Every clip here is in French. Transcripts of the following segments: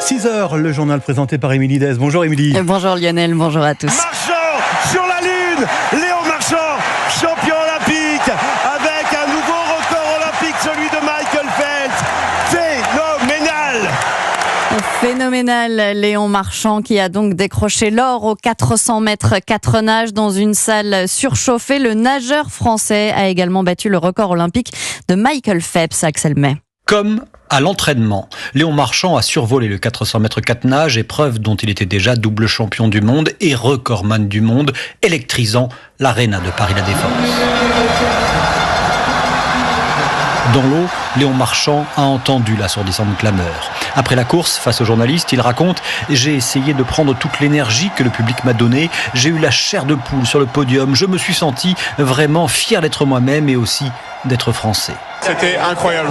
6h, le journal présenté par Émilie Dez. Bonjour Émilie. Bonjour Lionel, bonjour à tous. Marchand sur la lune, Léon Marchand, champion olympique, avec un nouveau record olympique, celui de Michael Phelps. Phénoménal, Léon Marchand qui a donc décroché l'or aux 400 mètres 4 nages dans une salle surchauffée. Le nageur français a également battu le record olympique de Michael Phelps, Axel May. Comme à l'entraînement, Léon Marchand a survolé le 400 mètres 4 nages, épreuve dont il était déjà double champion du monde et recordman du monde, électrisant l'Arena de Paris-La Défense. Dans l'eau, Léon Marchand a entendu l'assourdissante clameur. Après la course, face aux journalistes, il raconte « J'ai essayé de prendre toute l'énergie que le public m'a donnée. J'ai eu la chair de poule sur le podium. Je me suis senti vraiment fier d'être moi-même et aussi d'être français. » C'était incroyable.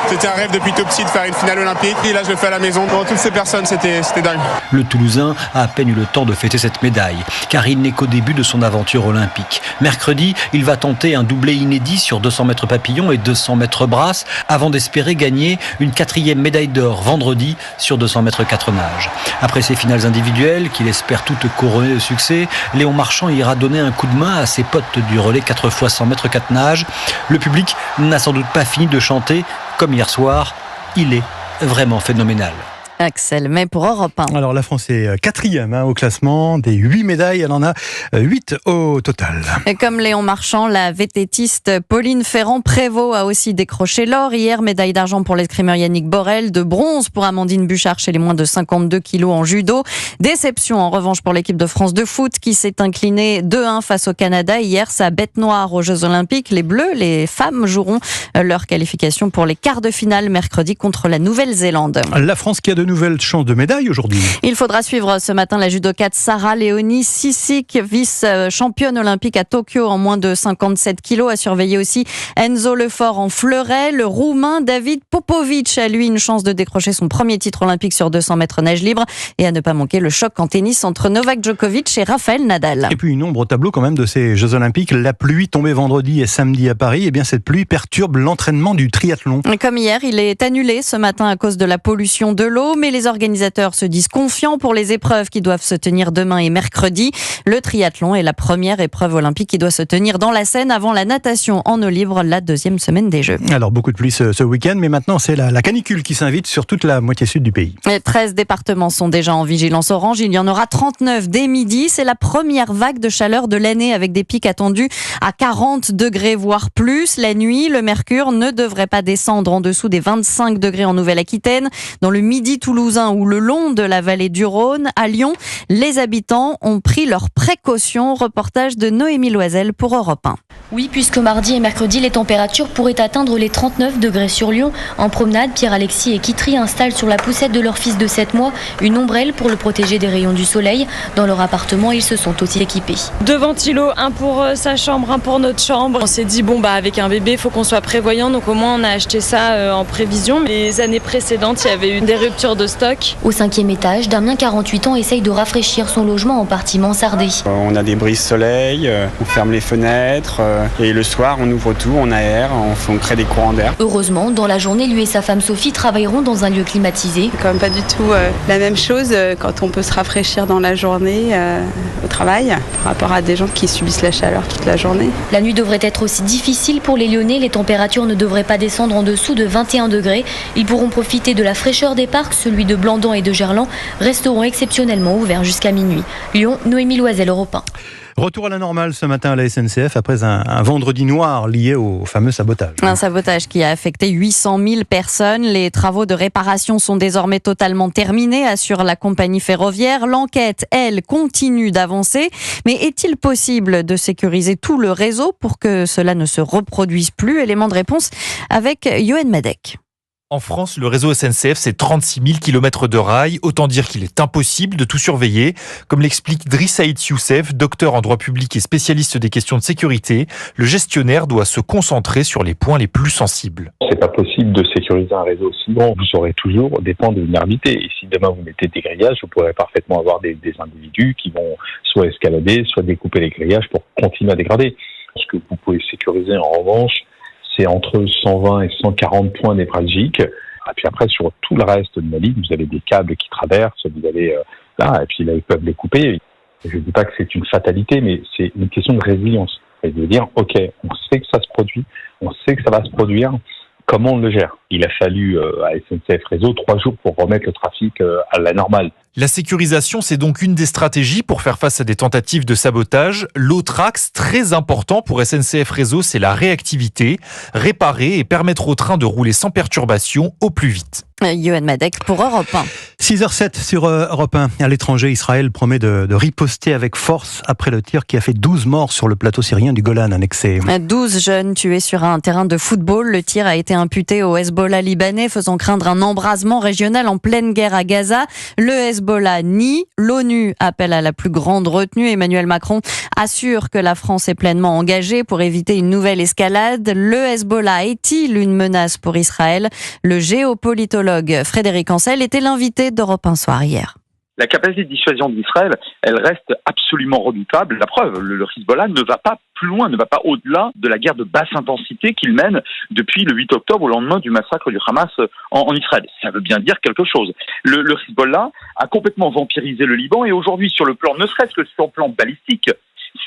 C'était un rêve depuis tout petit de faire une finale olympique. Et là, je le fais à la maison. Devant toutes ces personnes, c'était dingue. Le Toulousain a à peine eu le temps de fêter cette médaille, car il n'est qu'au début de son aventure olympique. Mercredi, il va tenter un doublé inédit sur 200 mètres papillon et 200 mètres brasse, avant d'espérer gagner une 4e médaille d'or vendredi sur 200 mètres 4 nages. Après ses finales individuelles, qu'il espère toutes couronner de succès, Léon Marchand ira donner un coup de main à ses potes du relais 4 x 100 mètres 4 nages. Le public n'a sans doute pas fini de chanter. Comme hier soir, il est vraiment phénoménal. Axel May pour Europe 1. Alors la France est 4e au classement. Des 8 médailles, elle en a 8 au total. Et comme Léon Marchand, la vététiste Pauline Ferrand-Prévot a aussi décroché l'or. Hier, médaille d'argent pour l'escrimeur Yannick Borel, de bronze pour Amandine Bouchard chez les moins de 52 kilos en judo. Déception en revanche pour l'équipe de France de foot qui s'est inclinée 2-1 face au Canada. Hier, sa bête noire aux Jeux Olympiques. Les Bleus, les femmes joueront leur qualification pour les quarts de finale mercredi contre la Nouvelle-Zélande. La France qui a de nouvelles chances de médaille aujourd'hui. Il faudra suivre ce matin la judokate Sarah Léonie Sissik, vice-championne olympique à Tokyo en moins de 57 kilos. À surveiller aussi Enzo Lefort en fleuret. Le Roumain David Popovic a lui une chance de décrocher son premier titre olympique sur 200 mètres nage libre. Et à ne pas manquer le choc en tennis entre Novak Djokovic et Rafael Nadal. Et puis une ombre au tableau quand même de ces Jeux Olympiques. La pluie tombée vendredi et samedi à Paris. Et bien cette pluie perturbe l'entraînement du triathlon. Comme hier, il est annulé ce matin à cause de la pollution de l'eau. Mais les organisateurs se disent confiants pour les épreuves qui doivent se tenir demain et mercredi. Le triathlon est la première épreuve olympique qui doit se tenir dans la Seine avant la natation en eau libre, la 2e semaine des Jeux. Alors beaucoup de pluie ce week-end, mais maintenant c'est la canicule qui s'invite sur toute la moitié sud du pays. 13 départements sont déjà en vigilance orange. Il y en aura 39 dès midi. C'est la première vague de chaleur de l'année avec des pics attendus à 40 degrés voire plus. La nuit, le mercure ne devrait pas descendre en dessous des 25 degrés en Nouvelle-Aquitaine. Dans le midi toulousain ou le long de la vallée du Rhône, à Lyon, les habitants ont pris leurs précautions. Reportage de Noémie Loisel pour Europe 1. Oui, puisque mardi et mercredi, les températures pourraient atteindre les 39 degrés sur Lyon. En promenade, Pierre-Alexis et Kitry installent sur la poussette de leur fils de 7 mois une ombrelle pour le protéger des rayons du soleil. Dans leur appartement, ils se sont aussi équipés. 2 ventilos, un pour sa chambre, un pour notre chambre. On s'est dit, avec un bébé, il faut qu'on soit prévoyant. Donc au moins, on a acheté ça en prévision. Les années précédentes, il y avait eu des ruptures de stock. Au 5e étage, Damien, 48 ans, essaye de rafraîchir son logement en partie mansardé. On a des brises-soleil, on ferme les fenêtres et le soir, on ouvre tout, on aère, on crée des courants d'air. Heureusement, dans la journée, lui et sa femme Sophie travailleront dans un lieu climatisé. C'est quand même pas du tout la même chose quand on peut se rafraîchir dans la journée au travail par rapport à des gens qui subissent la chaleur toute la journée. La nuit devrait être aussi difficile pour les Lyonnais. Les températures ne devraient pas descendre en dessous de 21 degrés. Ils pourront profiter de la fraîcheur des parcs. Celui de Blandan et de Gerland resteront exceptionnellement ouverts jusqu'à minuit. Lyon, Noémie Loisel, Europe 1. Retour à la normale ce matin à la SNCF après un vendredi noir lié au fameux sabotage. Un sabotage qui a affecté 800 000 personnes. Les travaux de réparation sont désormais totalement terminés, assure la compagnie ferroviaire. L'enquête, elle, continue d'avancer. Mais est-il possible de sécuriser tout le réseau pour que cela ne se reproduise plus? Élément de réponse avec Yoann Madec. En France, le réseau SNCF, c'est 36 000 km de rails. Autant dire qu'il est impossible de tout surveiller. Comme l'explique Driss Saïd Youssef, docteur en droit public et spécialiste des questions de sécurité, le gestionnaire doit se concentrer sur les points les plus sensibles. C'est pas possible de sécuriser un réseau aussi grand. Vous aurez toujours des points de vulnérabilité. Et si demain vous mettez des grillages, vous pourrez parfaitement avoir des individus qui vont soit escalader, soit découper les grillages pour continuer à dégrader. Ce que vous pouvez sécuriser en revanche, c'est entre 120 et 140 points névralgiques Et puis après, sur tout le reste de la ligne, vous avez des câbles qui traversent, vous avez et puis là, ils peuvent les couper. Je ne dis pas que c'est une fatalité, mais c'est une question de résilience. Et de dire, OK, on sait que ça se produit, on sait que ça va se produire, comment on le gère? Il a fallu à SNCF Réseau 3 jours pour remettre le trafic à la normale. La sécurisation, c'est donc une des stratégies pour faire face à des tentatives de sabotage. L'autre axe très important pour SNCF Réseau, c'est la réactivité, réparer et permettre au train de rouler sans perturbation au plus vite. Yoann Madec pour Europe 1. 6h07 sur Europe 1. À l'étranger, Israël promet de riposter avec force après le tir qui a fait 12 morts sur le plateau syrien du Golan annexé. 12 jeunes tués sur un terrain de football. Le tir a été imputé au Hezbollah libanais, faisant craindre un embrasement régional en pleine guerre à Gaza. Le Hezbollah nie. L'ONU appelle à la plus grande retenue. Emmanuel Macron assure que la France est pleinement engagée pour éviter une nouvelle escalade. Le Hezbollah est-il une menace pour Israël? Le géopolitologue Frédéric Ancel était l'invité d'Europe 1 Soir hier. La capacité de dissuasion d'Israël, elle reste absolument redoutable. La preuve, le Hezbollah ne va pas plus loin, ne va pas au-delà de la guerre de basse intensité qu'il mène depuis le 8 octobre au lendemain du massacre du Hamas en Israël. Ça veut bien dire quelque chose. Le Hezbollah a complètement vampirisé le Liban et aujourd'hui, sur le plan, ne serait-ce que sur le plan balistique,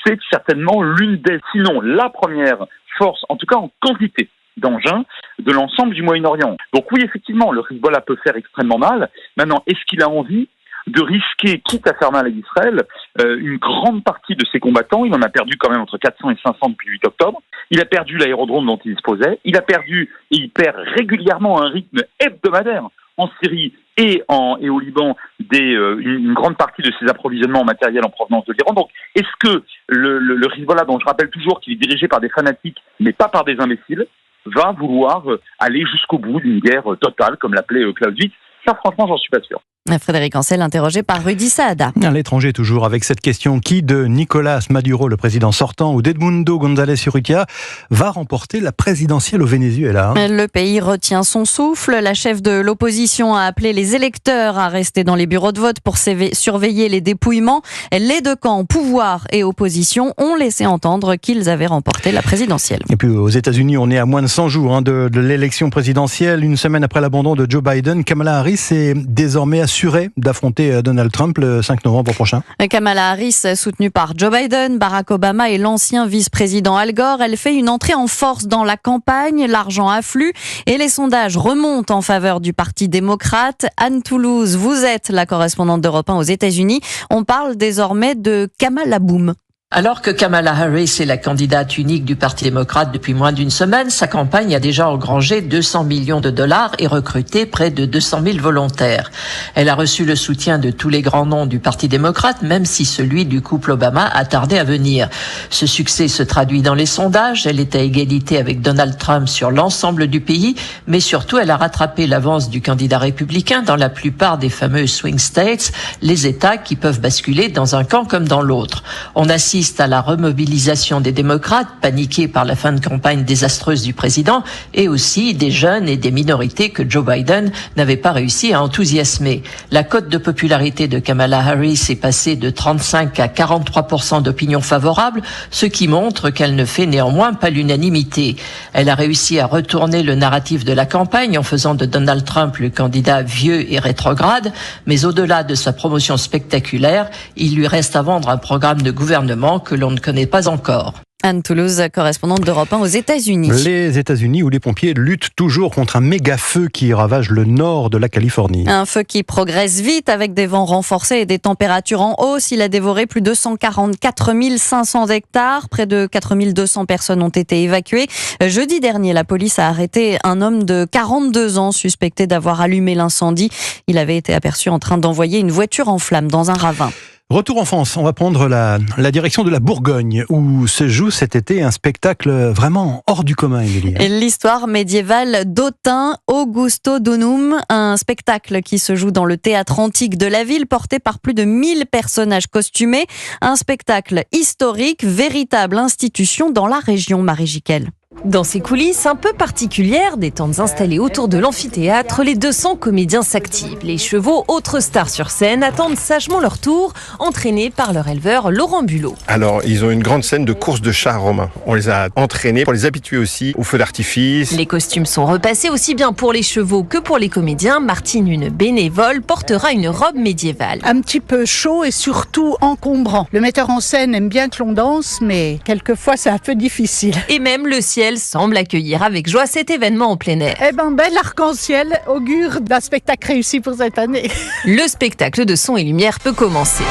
c'est certainement l'une des, sinon la première force, en tout cas en quantité d'engins de l'ensemble du Moyen-Orient. Donc oui, effectivement, le Hezbollah peut faire extrêmement mal. Maintenant, est-ce qu'il a envie de risquer, quitte à faire mal à Israël, une grande partie de ses combattants? Il en a perdu quand même entre 400 et 500 depuis le 8 octobre. Il a perdu l'aérodrome dont il disposait. Il a perdu, et il perd régulièrement à un rythme hebdomadaire en Syrie et au Liban une grande partie de ses approvisionnements en matériel en provenance de l'Iran. Donc, est-ce que le Hezbollah, dont je rappelle toujours qu'il est dirigé par des fanatiques, mais pas par des imbéciles, va vouloir aller jusqu'au bout d'une guerre totale, comme l'appelait Clausewitz? Ça, franchement, j'en suis pas sûr. Frédéric Ancel, interrogé par Rudy Saada. À l'étranger, toujours avec cette question, qui de Nicolas Maduro, le président sortant, ou d'Edmundo González Urrutia va remporter la présidentielle au Venezuela? Le pays retient son souffle. La chef de l'opposition a appelé les électeurs à rester dans les bureaux de vote pour surveiller les dépouillements. Les deux camps, pouvoir et opposition, ont laissé entendre qu'ils avaient remporté la présidentielle. Et puis aux États-Unis, on est à moins de 100 jours de l'élection présidentielle. Une semaine après l'abandon de Joe Biden, Kamala Harris est désormais assurée d'affronter Donald Trump le 5 novembre prochain. Kamala Harris, soutenue par Joe Biden, Barack Obama et l'ancien vice-président Al Gore, elle fait une entrée en force dans la campagne. L'argent afflue et les sondages remontent en faveur du Parti démocrate. Anne Toulouse, vous êtes la correspondante d'Europe 1 aux États-Unis. On parle désormais de Kamala Boom. Alors que Kamala Harris est la candidate unique du Parti démocrate depuis moins d'une semaine, sa campagne a déjà engrangé 200 millions de dollars et recruté près de 200 000 volontaires. Elle a reçu le soutien de tous les grands noms du Parti démocrate, même si celui du couple Obama a tardé à venir. Ce succès se traduit dans les sondages. Elle est à égalité avec Donald Trump sur l'ensemble du pays, mais surtout elle a rattrapé l'avance du candidat républicain dans la plupart des fameux swing states, les États qui peuvent basculer dans un camp comme dans l'autre. On assiste à la remobilisation des démocrates, paniqués par la fin de campagne désastreuse du président, et aussi des jeunes et des minorités que Joe Biden n'avait pas réussi à enthousiasmer. La cote de popularité de Kamala Harris est passée de 35 à 43% d'opinion favorable, ce qui montre qu'elle ne fait néanmoins pas l'unanimité. Elle a réussi à retourner le narratif de la campagne en faisant de Donald Trump le candidat vieux et rétrograde, mais au-delà de sa promotion spectaculaire, il lui reste à vendre un programme de gouvernement que l'on ne connaît pas encore. Anne Toulouse, correspondante d'Europe 1 aux États-Unis. Les États-Unis où les pompiers luttent toujours contre un méga feu qui ravage le nord de la Californie. Un feu qui progresse vite avec des vents renforcés et des températures en hausse. Il a dévoré plus de 144 500 hectares. Près de 4 200 personnes ont été évacuées. Jeudi dernier, la police a arrêté un homme de 42 ans suspecté d'avoir allumé l'incendie. Il avait été aperçu en train d'envoyer une voiture en flammes dans un ravin. Retour en France, on va prendre la direction de la Bourgogne où se joue cet été un spectacle vraiment hors du commun, Émilie. L'histoire médiévale d'Autun, Augusto Donum, un spectacle qui se joue dans le théâtre antique de la ville porté par plus de 1000 personnages costumés. Un spectacle historique, véritable institution dans la région, Marie Jiquel. Dans ces coulisses un peu particulières, des tentes installées autour de l'amphithéâtre, les 200 comédiens s'activent. Les chevaux, autres stars sur scène, attendent sagement leur tour, entraînés par leur éleveur Laurent Bulot. Alors, ils ont une grande scène de course de chars romains. On les a entraînés pour les habituer aussi au feu d'artifice. Les costumes sont repassés aussi bien pour les chevaux que pour les comédiens. Martine, une bénévole, portera une robe médiévale. Un petit peu chaud et surtout encombrant. Le metteur en scène aime bien que l'on danse, mais quelquefois c'est un peu difficile. Et même le ciel semble accueillir avec joie cet événement en plein air. Bel arc-en-ciel augure d'un spectacle réussi pour cette année. Le spectacle de son et lumière peut commencer.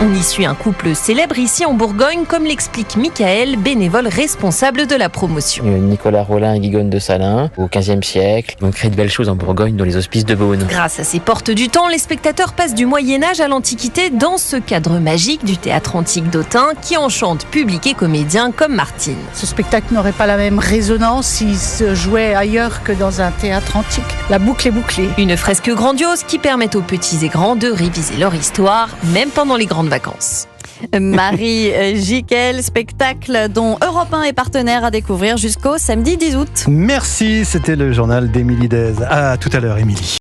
On y suit un couple célèbre ici en Bourgogne, comme l'explique Michael, bénévole responsable de la promotion. Nicolas Rollin et Guigone de Salins, au XVe siècle. Ils ont créé de belles choses en Bourgogne, dans les hospices de Beaune. Grâce à ces portes du temps, les spectateurs passent du Moyen-Âge à l'Antiquité dans ce cadre magique du théâtre antique d'Autun qui enchante public et comédiens comme Martine. Ce spectacle n'aurait pas la même résonance s'il se jouait ailleurs que dans un théâtre antique. La boucle est bouclée. Une fresque grandiose qui permet aux petits et grands de réviser leur histoire, même pendant les grandes vacances. Marie Jiquel, spectacle dont Europe 1 est partenaire, à découvrir jusqu'au samedi 10 août. Merci, c'était le journal d'Émilie Dez. À tout à l'heure, Émilie.